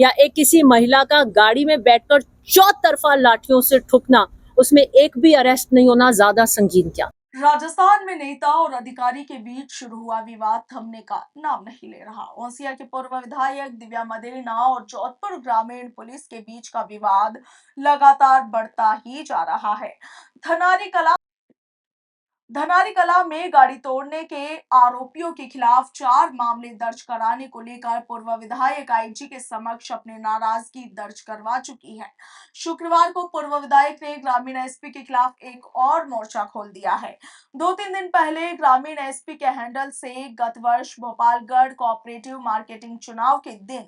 या एक किसी महिला का गाड़ी में बैठकर चौतरफा लाठियों से ठुकना, उसमें एक भी अरेस्ट नहीं होना ज्यादा संगीन क्या? राजस्थान में नेता और अधिकारी के बीच शुरू हुआ विवाद थमने का नाम नहीं ले रहा। ओसिया के पूर्व विधायक दिव्या मदेरणा और जोधपुर ग्रामीण पुलिस के बीच का विवाद लगातार बढ़ता ही जा रहा है। धनारी कला में गाड़ी तोड़ने के आरोपियों के खिलाफ 4 मामले दर्ज कराने को लेकर पूर्व विधायक आईजी के समक्ष अपनी नाराजगी दर्ज करवा चुकी है। शुक्रवार को पूर्व विधायक ने ग्रामीण एसपी के खिलाफ एक और मोर्चा खोल दिया है। 2-3 दिन पहले ग्रामीण एसपी के हैंडल से गत वर्ष भोपालगढ़ कोऑपरेटिव मार्केटिंग चुनाव के दिन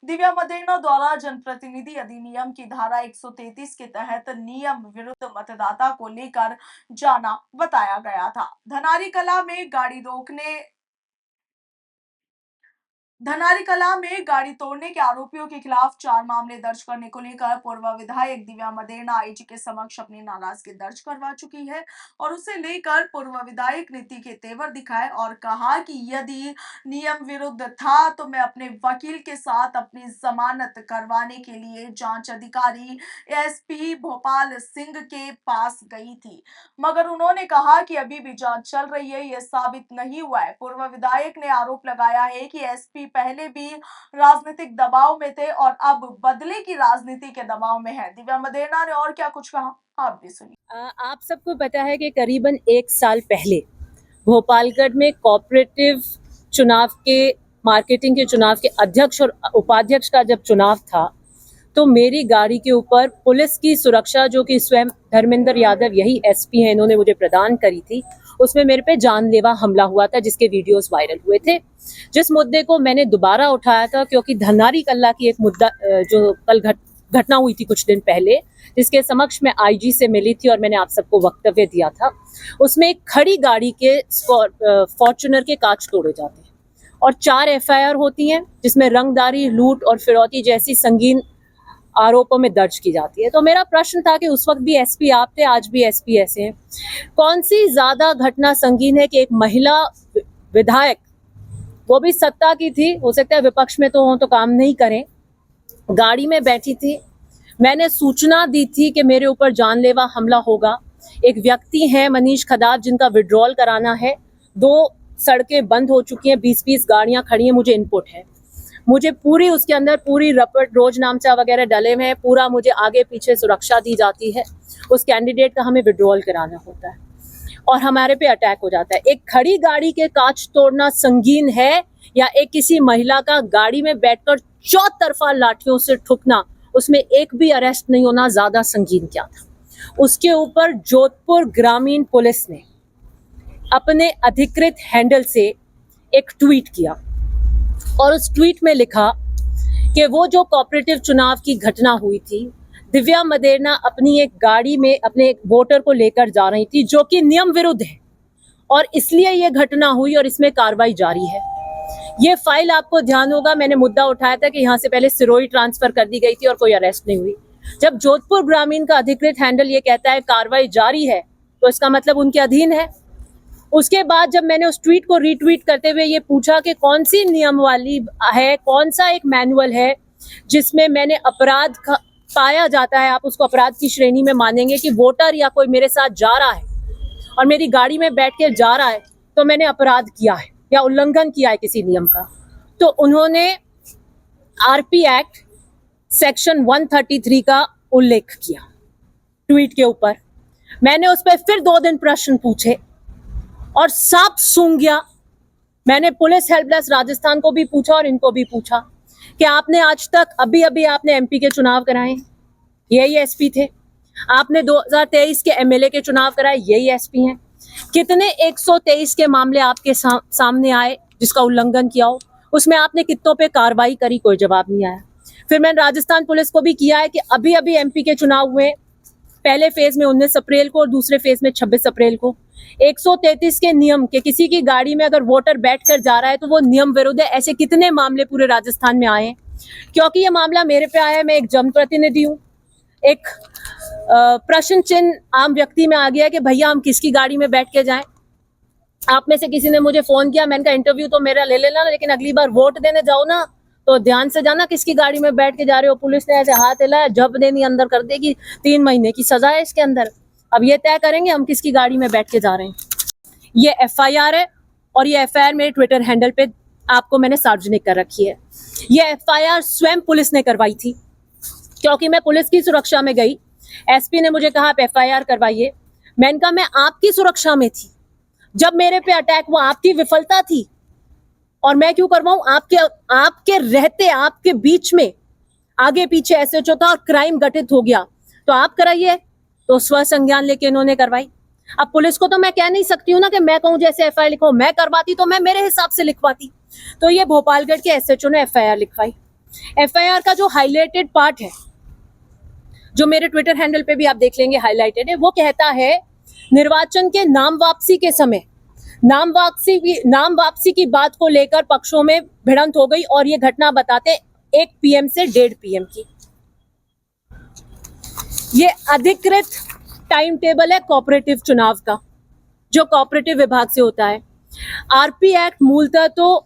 दिव्या मदेरणा द्वारा जनप्रतिनिधि अधिनियम की धारा 133 के तहत नियम विरुद्ध मतदाता को लेकर जाना बताया गया था। धनारी कला में गाड़ी तोड़ने के आरोपियों के खिलाफ 4 मामले दर्ज करने को लेकर पूर्व विधायक दिव्या मदेरणा आईजी के समक्ष अपनी नाराजगी दर्ज करवा चुकी है और उसे लेकर पूर्व विधायक नीति के तेवर दिखाए और कहा कि यदि नियम विरुद्ध था तो मैं अपने वकील के साथ अपनी जमानत करवाने के लिए जांच अधिकारी एसपी भोपाल सिंह के पास गई थी, मगर उन्होंने कहा कि अभी भी जांच चल रही है, यह साबित नहीं हुआ है। पूर्व विधायक ने आरोप लगाया है कि एसपी पहले भी राजनीतिक दबाव में थे और अब बदले की राजनीति के दबाव में है। दिव्या मदेरणा ने और क्या कुछ कहा, आप भी सुनिए। आप सबको पता है कि करीबन 1 साल पहले भोपालगढ़ में कोऑपरेटिव चुनाव के मार्केटिंग के चुनाव के अध्यक्ष और उपाध्यक्ष का जब चुनाव था तो मेरी गाड़ी के ऊपर पुलिस की सुरक्षा, जो कि स्वयं धर्मेंद्र यादव यही एसपी हैं, इन्होंने मुझे प्रदान करी थी, उसमें मेरे पे जानलेवा हमला हुआ था जिसके वीडियोस वायरल हुए थे। जिस मुद्दे को मैंने दोबारा उठाया था क्योंकि धनारी कल्ला की एक मुद्दा जो कल घटना हुई थी कुछ दिन पहले, जिसके समक्ष मैं आईजी से मिली थी और मैंने आप सबको वक्तव्य दिया था, उसमें एक खड़ी गाड़ी के फॉर्च्यूनर के कांच तोड़े जाते हैं और 4 एफआईआर होती हैं जिसमें रंगदारी, लूट और फिरौती जैसी संगीन आरोपों में दर्ज की जाती है। तो मेरा प्रश्न था कि उस वक्त भी एसपी आप थे, आज भी एसपी ऐसे हैं, कौन सी ज्यादा घटना संगीन है कि एक महिला विधायक, वो भी सत्ता की थी, हो सकता है विपक्ष में तो हो तो काम नहीं करें, गाड़ी में बैठी थी, मैंने सूचना दी थी कि मेरे ऊपर जानलेवा हमला होगा, एक व्यक्ति है मनीष खदार जिनका विड्रॉल कराना है, 2 सड़कें बंद हो चुकी हैं, 20-20 गाड़ियां खड़ी हैं, मुझे इनपुट है, मुझे पूरी उसके अंदर पूरी रपट रोजनामचा वगैरह डले हुए हैं, पूरा मुझे आगे पीछे सुरक्षा दी जाती है, उस कैंडिडेट का हमें विड्रॉल कराना होता है और हमारे पे अटैक हो जाता है। एक खड़ी गाड़ी के कांच तोड़ना संगीन है या एक किसी महिला का गाड़ी में बैठकर चौतरफा लाठियों से ठुकना, उसमें एक भी अरेस्ट नहीं होना ज्यादा संगीन क्या था? उसके ऊपर जोधपुर ग्रामीण पुलिस ने अपने अधिकृत हैंडल से एक ट्वीट किया और उस ट्वीट में लिखा कि वो जो कोऑपरेटिव चुनाव की घटना हुई थी, दिव्या मदेरणा अपनी एक गाड़ी में अपने एक वोटर को लेकर जा रही थी जो कि नियम विरुद्ध है और इसलिए ये घटना हुई और इसमें कार्रवाई जारी है। ये फाइल आपको ध्यान होगा, मैंने मुद्दा उठाया था कि यहाँ से पहले सिरोही ट्रांसफर कर दी गई थी और कोई अरेस्ट नहीं हुई। जब जोधपुर ग्रामीण का अधिकृत हैंडल ये कहता है कार्रवाई जारी है तो इसका मतलब उनके अधीन है। उसके बाद जब मैंने उस ट्वीट को रीट्वीट करते हुए ये पूछा कि कौन सी नियम वाली है, कौन सा एक मैनुअल है जिसमें मैंने अपराध पाया जाता है, आप उसको अपराध की श्रेणी में मानेंगे कि वोटर या कोई मेरे साथ जा रहा है और मेरी गाड़ी में बैठ के जा रहा है तो मैंने अपराध किया है या उल्लंघन किया है किसी नियम का। तो उन्होंने आरपी एक्ट सेक्शन 133 का उल्लेख किया ट्वीट के ऊपर। मैंने उस पर फिर 2 दिन प्रश्न पूछे और साफ सूंघ गया। मैंने पुलिस हेल्प डेस्क राजस्थान को भी पूछा और इनको भी पूछा कि आपने आज तक अभी आपने एमपी के चुनाव कराए, यही एसपी थे, आपने 2023 के एमएलए के चुनाव कराए, यही एसपी हैं, कितने 123 के मामले आपके सामने आए जिसका उल्लंघन किया हो, उसमें आपने कितनों पे कार्रवाई करी, कोई जवाब नहीं आया। फिर मैंने राजस्थान पुलिस को भी किया है कि अभी एमपी के चुनाव हुए, पहले फेज में 19 अप्रैल को और दूसरे फेज में 26 अप्रैल को, 133 के नियम के किसी की गाड़ी में अगर वोटर बैठकर जा रहा है तो वो नियम विरुद्ध है, ऐसे कितने मामले पूरे राजस्थान में आए हैं। क्योंकि ये मामला मेरे पे आया है, मैं एक जनप्रतिनिधि हूँ, एक प्रश्न चिन्ह आम व्यक्ति में आ गया कि भैया हम किसकी गाड़ी में बैठ के जाएं। आप में से किसी ने मुझे फोन किया, मैंने कहा इंटरव्यू तो मेरा ले लेना, लेकिन अगली बार वोट देने जाओ ना तो ध्यान से जाना किसकी गाड़ी में बैठ के जा रहे हो। पुलिस ने ऐसे हाथ हिलाया, जब देनी अंदर कर देगी, 3 महीने की सजा है इसके अंदर। अब ये तय करेंगे हम किसकी गाड़ी में बैठ के जा रहे हैं। ये FIR है और ये FIR मेरे ट्विटर हैंडल पे आपको मैंने सार्वजनिक कर रखी है। ये FIR स्वयं पुलिस ने करवाई थी, क्योंकि मैं पुलिस की सुरक्षा में गई। SP ने मुझे कहा आप FIR करवाइए। मैंने कहा मैं आपकी सुरक्षा में थी, जब मेरे पे अटैक हुआ आपकी विफलता थी, और मैं क्यों करवाऊं? आपके रहते, आपके बीच में आगे पीछे SHO था और क्राइम घटित हो गया, तो आप कराइए। तो स्व संज्ञान लेके इन्होंने करवाई। अब पुलिस को तो मैं कह नहीं सकती हूँ ना कि मैं कहूँ जैसे FIR लिखो। मैं करवाती तो मैं मेरे हिसाब से लिखवाती। तो ये भोपालगढ़ के SHO ने FIR लिखवाई। FIR का जो हाईलाइटेड पार्ट है, जो मेरे ट्विटर हैंडल पे भी आप देख लेंगे हाईलाइटेड है, वो कहता है निर्वाचन के नाम वापसी के समय नाम वापसी की बात को लेकर पक्षों में भिड़ंत हो गई, और ये घटना बताते 1 PM से 1:30 PM की। ये अधिकृत टाइम टेबल है कोऑपरेटिव चुनाव का, जो कोऑपरेटिव विभाग से होता है। RP एक्ट मूलतः तो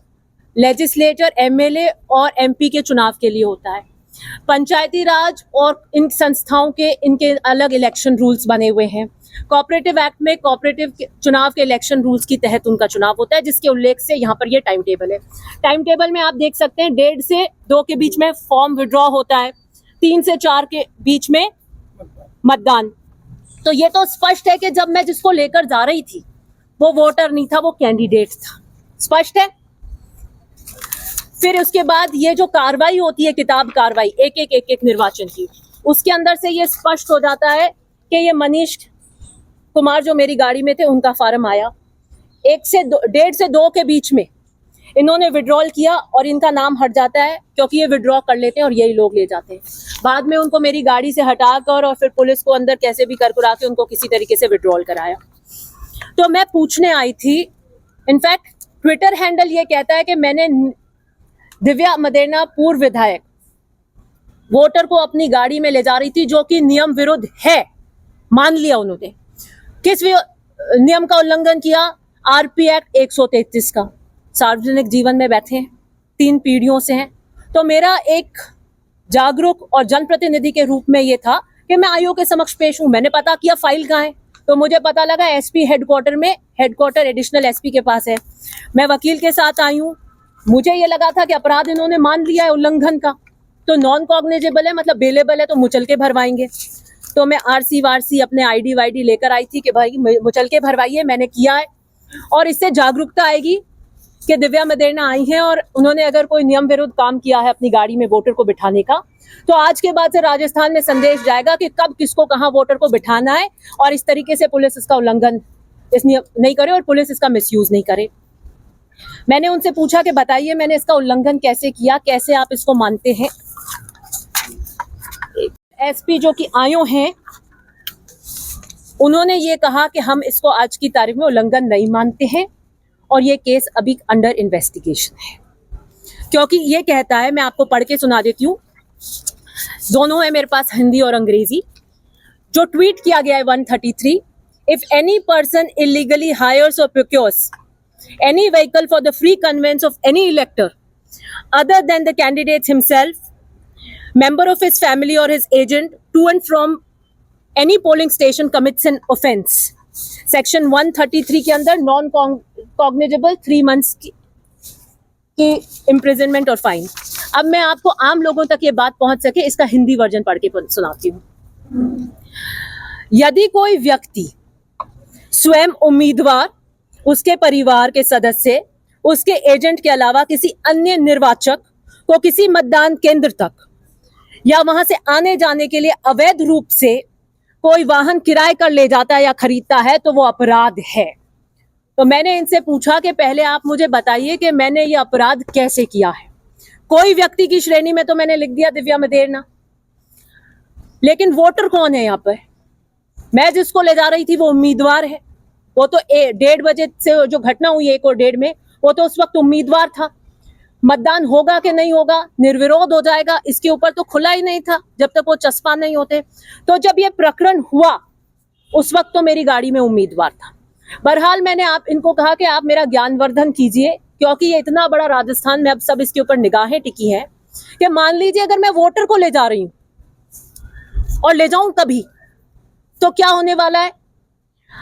लेजिस्लेटर, MLA और MP के चुनाव के लिए होता है। पंचायती राज और इन संस्थाओं के इनके अलग इलेक्शन रूल्स बने हुए हैं। कोऑपरेटिव एक्ट में कोऑपरेटिव चुनाव के इलेक्शन रूल्स के तहत उनका चुनाव होता है, जिसके उल्लेख से यहाँ पर ये टाइम टेबल है। टाइम टेबल में आप देख सकते हैं 1:30 से 2 के बीच में फॉर्म विड्रॉ होता है, 3 से 4 के बीच में मतदान। तो ये तो स्पष्ट है कि जब मैं जिसको लेकर जा रही थी वो वोटर नहीं था, वो कैंडिडेट था। स्पष्ट है। फिर उसके बाद ये जो कार्रवाई होती है, किताब कार्रवाई एक निर्वाचन की, उसके अंदर से ये स्पष्ट हो जाता है कि ये मनीष कुमार जो मेरी गाड़ी में थे, उनका फार्म आया 1:30 से 2 के बीच में इन्होंने विड्रॉल किया, और इनका नाम हट जाता है क्योंकि ये विड्रॉ कर लेते हैं और यही लोग ले जाते हैं। बाद में उनको मेरी गाड़ी से हटाकर और फिर पुलिस को अंदर कैसे भी करकुरा के उनको किसी तरीके से विड्रॉल कराया। तो मैं पूछने आई थी, इनफैक्ट ट्विटर हैंडल ये कहता है कि मैंने दिव्या मदेरणा पूर्व विधायक वोटर को अपनी गाड़ी में ले जा रही थी, जो कि नियम विरुद्ध है। मान लिया उन्होंने। किस नियम का उल्लंघन किया? RP एक्ट 133 का। सार्वजनिक जीवन में बैठे हैं, 3 पीढ़ियों से हैं। तो मेरा एक जागरूक और जनप्रतिनिधि के रूप में ये था कि मैं आयोग के समक्ष पेश हूं। मैंने पता किया फाइल कहाँ है, तो मुझे पता लगा SP हेडक्वार्टर एडिशनल SP के पास है। मैं वकील के साथ आई हूँ। मुझे ये लगा था कि अपराध इन्होंने मान लिया है उल्लंघन का, तो नॉन कॉग्निजेबल है, मतलब बेलेबल है, तो मुचल के भरवाएंगे। तो मैं RC वारसी अपने ID वाईडी लेकर आई थी कि भाई मुचल के भरवाइए। मैंने किया है, और इससे जागरूकता आएगी कि दिव्या मदेरणा आई हैं और उन्होंने अगर कोई नियम विरुद्ध काम किया है अपनी गाड़ी में वोटर को बिठाने का, तो आज के बाद से राजस्थान में संदेश जाएगा कि कब किसको कहाँ वोटर को बिठाना है, और इस तरीके से पुलिस इसका उल्लंघन नहीं करे और पुलिस इसका मिसयूज नहीं करे। मैंने उनसे पूछा कि बताइए मैंने इसका उल्लंघन कैसे किया, कैसे आप इसको मानते हैं। SP जो कि आयो हैं, उन्होंने ये कहा कि हम इसको आज की तारीख में उल्लंघन नहीं मानते हैं और ये केस अभी अंडर इन्वेस्टिगेशन है। क्योंकि ये कहता है, मैं आपको पढ़ के सुना देती हूँ, दोनों है मेरे पास, हिंदी और अंग्रेजी। जो ट्वीट किया गया है 133, if any person illegally hires और procures any vehicle for the free conveyance of any elector other than the candidate himself, member of his family or his agent to and from any polling station commits an offence. Section 133 के अंदर non cognizable 3 months की imprisonment और fine. अब मैं आपको आम लोगों तक ये बात पहुंच सके, इसका हिंदी वर्जन पढ़ के सुनाती हूँ। यदि कोई व्यक्ति स्वयं उम्मीदवार, उसके परिवार के सदस्य, उसके एजेंट के अलावा किसी अन्य निर्वाचक को किसी मतदान केंद्र तक या वहां से आने जाने के लिए अवैध रूप से कोई वाहन किराए कर ले जाता है या खरीदता है, तो वो अपराध है। तो मैंने इनसे पूछा कि पहले आप मुझे बताइए कि मैंने ये अपराध कैसे किया है। कोई व्यक्ति की श्रेणी में तो मैंने लिख दिया दिव्या मदेरणा, लेकिन वोटर कौन है यहाँ पर? मैं जिसको ले जा रही थी वो उम्मीदवार है। वो तो 1:30 बजे से जो घटना हुई 1 और 1:30 में, वो तो उस वक्त उम्मीदवार था। मतदान होगा कि नहीं होगा, निर्विरोध हो जाएगा, इसके ऊपर तो खुला ही नहीं था जब तक वो चस्पा नहीं होते। तो जब ये प्रकरण हुआ उस वक्त तो मेरी गाड़ी में उम्मीदवार था। बहरहाल मैंने इनको कहा कि आप मेरा ज्ञानवर्धन कीजिए, क्योंकि ये इतना बड़ा राजस्थान में अब सब इसके ऊपर निगाहें टिकी हैं कि मान लीजिए अगर मैं वोटर को ले जा रही हूं और ले जाऊं तभी, तो क्या होने वाला है?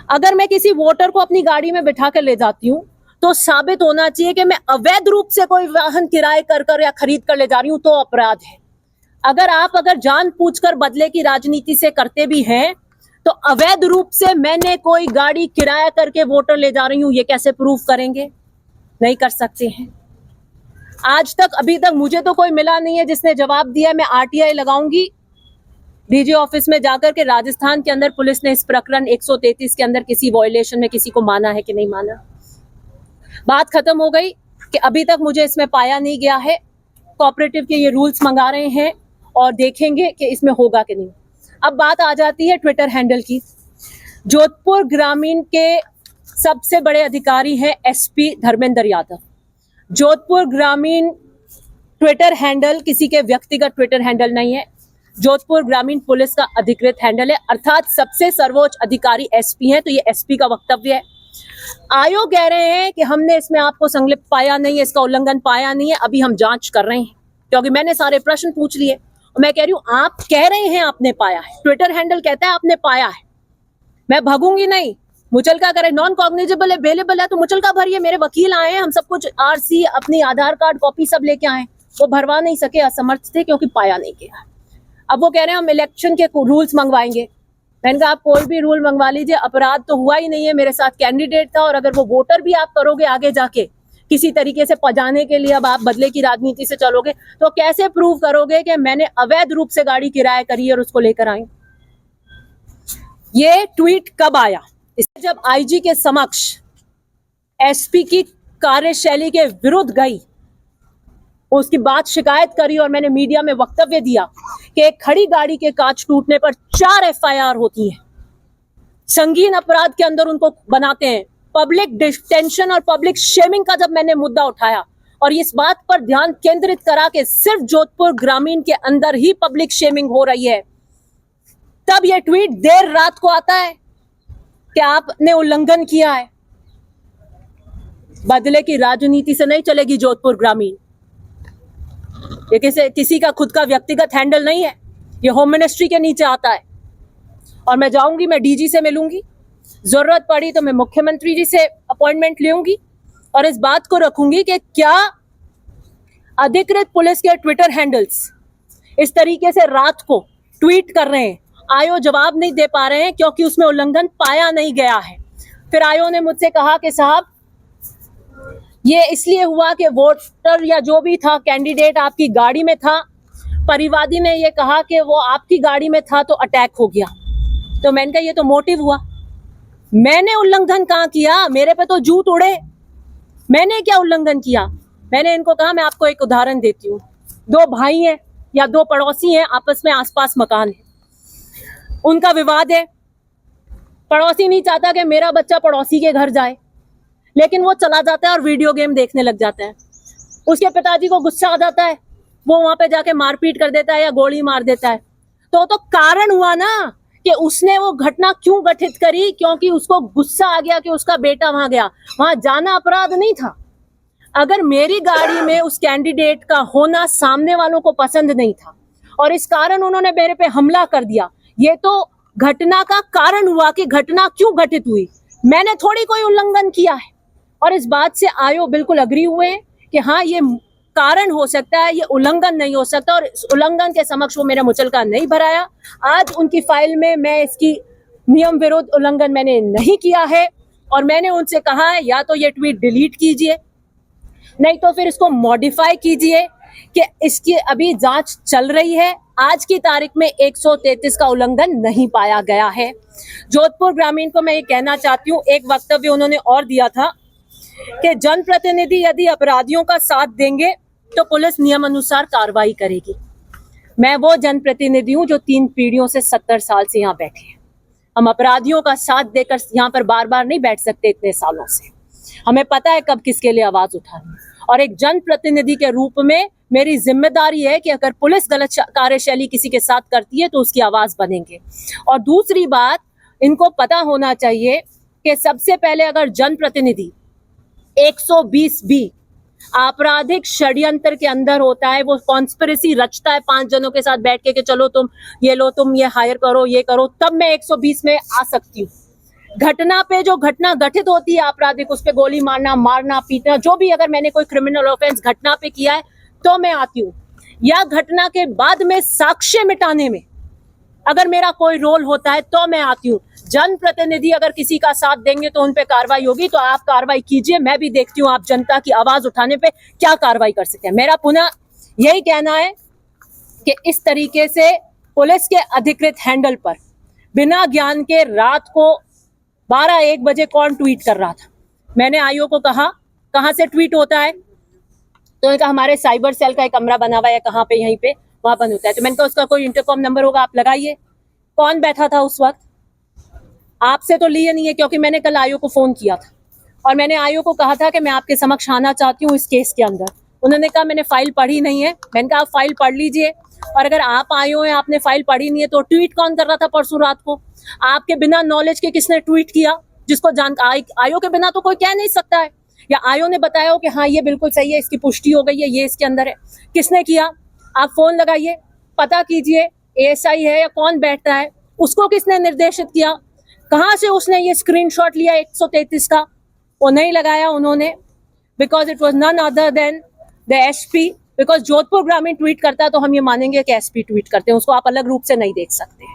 अगर मैं किसी वोटर को अपनी गाड़ी में बिठा कर ले जाती हूं तो साबित होना चाहिए कि मैं अवैध रूप से कोई वाहन किराए कर या खरीद कर ले जा रही हूं, तो अपराध है। अगर जानबूझकर बदले की राजनीति से करते भी हैं तो अवैध रूप से मैंने कोई गाड़ी किराया करके वोटर ले जा रही हूं, ये कैसे प्रूव करेंगे? नहीं कर सकते हैं। आज तक अभी तक मुझे तो कोई मिला नहीं है जिसने जवाब दिया। मैं आरटीआई लगाऊंगी डीजी ऑफिस में जाकर के राजस्थान के अंदर पुलिस ने इस प्रकरण 133 के अंदर किसी वॉयलेशन में किसी को माना है कि नहीं माना। बात खत्म हो गई कि अभी तक मुझे इसमें पाया नहीं गया है। कोऑपरेटिव के ये रूल्स मंगा रहे हैं और देखेंगे कि इसमें होगा कि नहीं। अब बात आ जाती है ट्विटर हैंडल की। जोधपुर ग्रामीण के सबसे बड़े अधिकारी हैं एसपी धर्मेंद्र यादव। जोधपुर ग्रामीण ट्विटर हैंडल किसी के व्यक्तिगत ट्विटर हैंडल नहीं है, जोधपुर ग्रामीण पुलिस का अधिकृत हैंडल है, अर्थात सबसे सर्वोच्च अधिकारी एसपी हैं, तो ये एसपी का वक्तव्य है। आयोग कह रहे हैं कि हमने इसमें आपको संलिप्त पाया नहीं है, इसका उल्लंघन पाया नहीं है, अभी हम जांच कर रहे हैं, क्योंकि मैंने सारे प्रश्न पूछ लिए और मैं कह रही हूं आप कह रहे हैं आपने पाया है, ट्विटर हैंडल कहता है आपने पाया है, मैं भगूंगी नहीं। मुचलका करे, नॉन कॉग्निजेबल अवेलेबल है तो मुचलका भरिए। मेरे वकील आए हैं, हम सब कुछ आरसी अपनी आधार कार्ड कॉपी सब लेके आए, वो भरवा नहीं सके, असमर्थ थे क्योंकि पाया नहीं गया। अब वो कह रहे हैं हम इलेक्शन के रूल्स मंगवाएंगे। मैंने कहा आप कोई भी रूल मंगवा लीजिए, अपराध तो हुआ ही नहीं है, मेरे साथ कैंडिडेट था, और अगर वो वोटर भी आप करोगे आगे जाके किसी तरीके से पजाने के लिए, अब आप बदले की राजनीति से चलोगे तो कैसे प्रूव करोगे कि मैंने अवैध रूप से गाड़ी किराया करी और उसको लेकर आई? ये ट्वीट कब आया? इससे जब आईजी के समक्ष एसपी की कार्यशैली के विरुद्ध गई, उसकी बात शिकायत करी और मैंने मीडिया में वक्तव्य दिया कि एक खड़ी गाड़ी के कांच टूटने पर 4 एफआईआर होती हैं, संगीन अपराध के अंदर उनको बनाते हैं। पब्लिक डिटेंशन और पब्लिक शेमिंग का जब मैंने मुद्दा उठाया और इस बात पर ध्यान केंद्रित करा कि सिर्फ जोधपुर ग्रामीण के अंदर ही पब्लिक शेमिंग हो रही है, तब यह ट्वीट देर रात को आता है कि आपने उल्लंघन किया है। बदले की राजनीति से नहीं चलेगी जोधपुर ग्रामीण। ये किसी का खुद का व्यक्तिगत हैंडल नहीं है, ये होम मिनिस्ट्री के नीचे आता है। और मैं जाऊंगी, मैं डीजी से मिलूंगी, जरूरत पड़ी तो मैं मुख्यमंत्री जी से अपॉइंटमेंट लूंगी और इस बात को रखूंगी कि क्या अधिकृत पुलिस के ट्विटर हैंडल्स इस तरीके से रात को ट्वीट कर रहे हैं, आयोग जवाब नहीं दे पा रहे हैं क्योंकि उसमें उल्लंघन पाया नहीं गया है। फिर आयोग ने मुझसे कहा कि साहब ये इसलिए हुआ कि वोटर या जो भी था कैंडिडेट आपकी गाड़ी में था, परिवादी ने ये कहा कि वो आपकी गाड़ी में था तो अटैक हो गया। तो मैंने कहा ये तो मोटिव हुआ, मैंने उल्लंघन कहाँ किया? मेरे पे तो जूत उड़े, मैंने क्या उल्लंघन किया? मैंने इनको कहा मैं आपको एक उदाहरण देती हूँ, 2 भाई हैं या 2 पड़ोसी हैं, आपस में आसपास मकान है, उनका विवाद है, पड़ोसी नहीं चाहता कि मेरा बच्चा पड़ोसी के घर जाए, लेकिन वो चला जाता है और वीडियो गेम देखने लग जाता है। उसके पिताजी को गुस्सा आ जाता है, वो वहां पे जाके मारपीट कर देता है या गोली मार देता है। तो कारण हुआ ना कि उसने वो घटना क्यों गठित करी, क्योंकि उसको गुस्सा आ गया कि उसका बेटा वहां गया। वहां जाना अपराध नहीं था। अगर मेरी गाड़ी में उस कैंडिडेट का होना सामने वालों को पसंद नहीं था और इस कारण उन्होंने मेरे पे हमला कर दिया, ये तो घटना का कारण हुआ कि घटना क्यों घटित हुई। मैंने थोड़ी कोई उल्लंघन किया है और इस बात से आयोग बिल्कुल अग्री हुए हैं कि हाँ ये कारण हो सकता है, ये उल्लंघन नहीं हो सकता, और इस उल्लंघन के समक्ष वो मेरा मुचलका नहीं भराया। आज उनकी फाइल में मैं इसकी नियम विरुद्ध उल्लंघन मैंने नहीं किया है और मैंने उनसे कहा है या तो ये ट्वीट डिलीट कीजिए, नहीं तो फिर इसको मॉडिफाई कीजिए कि इसकी अभी जांच चल रही है। आज की तारीख में 133 का उल्लंघन नहीं पाया गया है। जोधपुर ग्रामीण को मैं ये कहना चाहती हूँ, एक वक्तव्य उन्होंने और दिया था कि जनप्रतिनिधि यदि अपराधियों का साथ देंगे तो पुलिस नियम अनुसार कार्रवाई करेगी। मैं वो जनप्रतिनिधि हूँ जो 3 पीढ़ियों से 70 साल से यहाँ बैठे हैं। हम अपराधियों का साथ देकर यहाँ पर बार बार नहीं बैठ सकते इतने सालों से। हमें पता है कब किसके लिए आवाज उठानी, और एक जनप्रतिनिधि के रूप में मेरी जिम्मेदारी है कि अगर पुलिस गलत कार्यशैली किसी के साथ करती है तो उसकी आवाज बनेंगे। और दूसरी बात, इनको पता होना चाहिए कि सबसे पहले अगर जनप्रतिनिधि 120B आपराधिक षड्यंत्र के अंदर होता है, वो कॉन्स्पिरेसी रचता है 5 जनों के साथ बैठ के कि चलो तुम ये लो, तुम ये हायर करो, ये करो, तब मैं 120 में आ सकती हूँ। घटना पे जो घटना घटित होती है आपराधिक, उस पे गोली मारना पीटना, जो भी अगर मैंने कोई क्रिमिनल ऑफेंस घटना पे किया है तो मैं आती हूँ। या घटना के बाद में साक्ष्य मिटाने में अगर मेरा कोई रोल होता है तो मैं आती हूँ। जनप्रतिनिधि अगर किसी का साथ देंगे तो उन पे कार्रवाई होगी, तो आप कार्रवाई कीजिए। मैं भी देखती हूँ आप जनता की आवाज उठाने पे क्या कार्रवाई कर सकते हैं। मेरा पुनः यही कहना है कि इस तरीके से पुलिस के अधिकृत हैंडल पर बिना ज्ञान के रात को 12-1 बजे कौन ट्वीट कर रहा था। मैंने आईओ को कहा कहाँ से ट्वीट होता है, तो उन्होंने कहा हमारे साइबर सेल का एक कमरा बना हुआ है कहाँ पे, यहीं पे, वहां बंद होता है। तो मैंने कहा उसका कोई इंटरकॉम नंबर होगा, आप लगाइए। कौन बैठा था उस वक्त? आपसे तो लिए नहीं है, क्योंकि मैंने कल आईओ को फोन किया था और मैंने आईओ को कहा था कि मैं आपके समक्ष आना चाहती हूँ इस केस के अंदर। उन्होंने कहा मैंने फाइल पढ़ी नहीं है। मैंने कहा आप फाइल पढ़ लीजिए, और अगर आप आईओ हैं, आपने फाइल पढ़ी नहीं है, तो ट्वीट कौन कर रहा था परसों रात को? आपके बिना नॉलेज के किसने ट्वीट किया? जिसको जान आईओ के बिना तो कोई कह नहीं सकता है, या आईओ ने बताया हो कि हाँ ये बिल्कुल सही है, इसकी पुष्टि हो गई है, ये इसके अंदर है। किसने किया? आप फोन लगाइए, पता कीजिए एएसआई है या कौन बैठता है, उसको किसने निर्देशित किया, कहां से उसने ये स्क्रीनशॉट लिया 133 का? वो नहीं लगाया उन्होंने, because it was none other than the SP. Because Jodhpur ग्रामीण ट्वीट करता है तो हम ये मानेंगे कि एसपी ट्वीट करते हैं, उसको आप अलग रूप से नहीं देख सकते।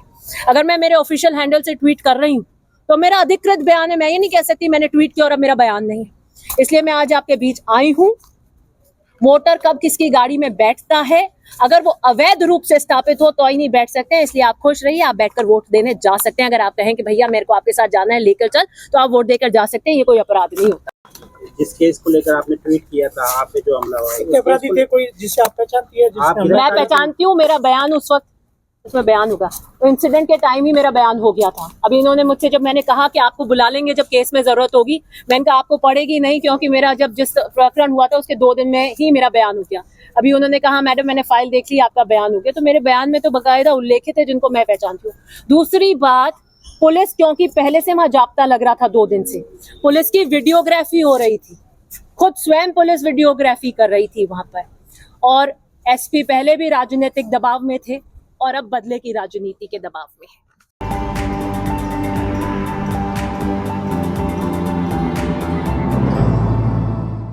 अगर मैं मेरे ऑफिशियल हैंडल से ट्वीट कर रही हूँ तो मेरा अधिकृत बयान है, मैं ये नहीं कह सकती मैंने ट्वीट किया और अब मेरा बयान नहीं है। इसलिए मैं आज आपके बीच आई हूँ। वोटर कब किसकी गाड़ी में बैठता है, अगर वो अवैध रूप से स्थापित हो तो ही नहीं बैठ सकते हैं। इसलिए आप खुश रहिए, आप बैठकर वोट देने जा सकते हैं। अगर आप कहें कि भैया मेरे को आपके साथ जाना है, लेकर चल, तो आप वोट देकर जा सकते हैं। ये कोई अपराध नहीं होता। जिस केस को लेकर आपने ट्वीट किया था, आप पे जो हमला हुआ, अपराधी थे कोई जिससे आप पहचानती है? मैं पहचानती हूँ, मेरा बयान उस वक्त उसमें बयान होगा, तो इंसिडेंट के टाइम ही मेरा बयान हो गया था। अभी इन्होंने मुझसे, जब मैंने कहा कि आपको बुला लेंगे जब केस में जरूरत होगी, मैंने कहा आपको पड़ेगी नहीं, क्योंकि मेरा जब जिस प्रकरण हुआ था उसके 2 दिन में ही मेरा बयान हो गया। अभी उन्होंने कहा मैडम मैंने फाइल देख ली, आपका बयान हो गया, तो मेरे बयान में तो बाकायदा उल्लेखित है जिनको मैं पहचानती हूँ। दूसरी बात, पुलिस, क्योंकि पहले से वहां जाप्ता लग रहा था 2 दिन से, पुलिस की वीडियोग्राफी हो रही थी, खुद स्वयं पुलिस वीडियोग्राफी कर रही थी वहां पर, और एसपी पहले भी राजनीतिक दबाव में थे और अब बदले की राजनीति के दबाव में है।